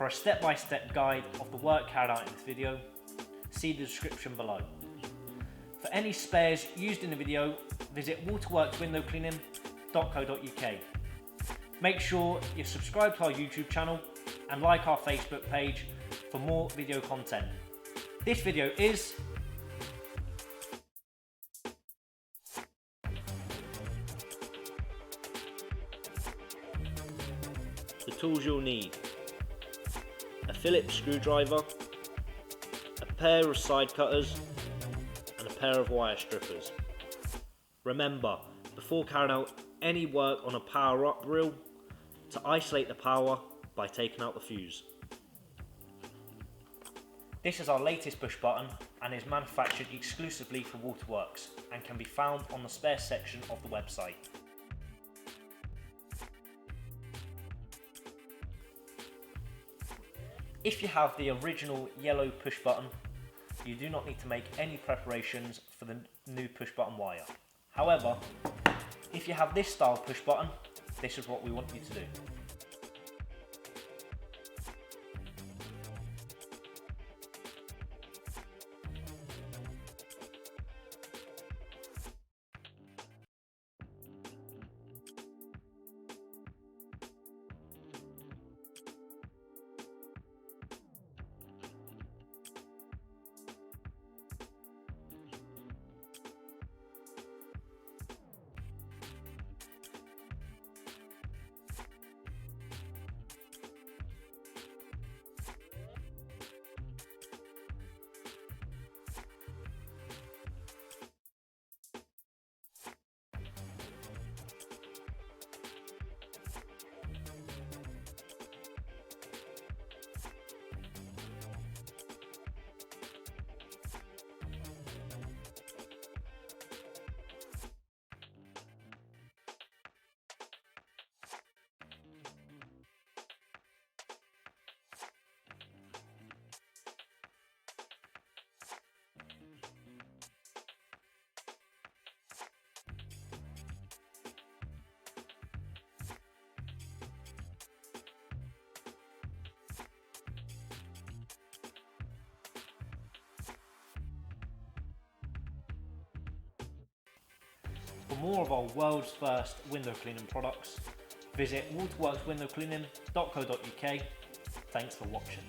For a step-by-step guide of the work carried out in this video, see the description below. For any spares used in the video, visit waterworkswindowcleaning.co.uk. Make sure you subscribe to our YouTube channel and like our Facebook page for more video content. This video is the tools you'll need: a Phillips screwdriver, a pair of side cutters and a pair of wire strippers. Remember, before carrying out any work on a PowerUP reel, to isolate the power by taking out the fuse. This is our latest push button and is manufactured exclusively for Waterworks and can be found on the spare section of the website. If you have the original yellow push button, you do not need to make any preparations for the new push button wire. However, if you have this style push button, this is what we want you to do. For more of our world's first window cleaning products, visit waterworkswindowcleaning.co.uk. Thanks for watching.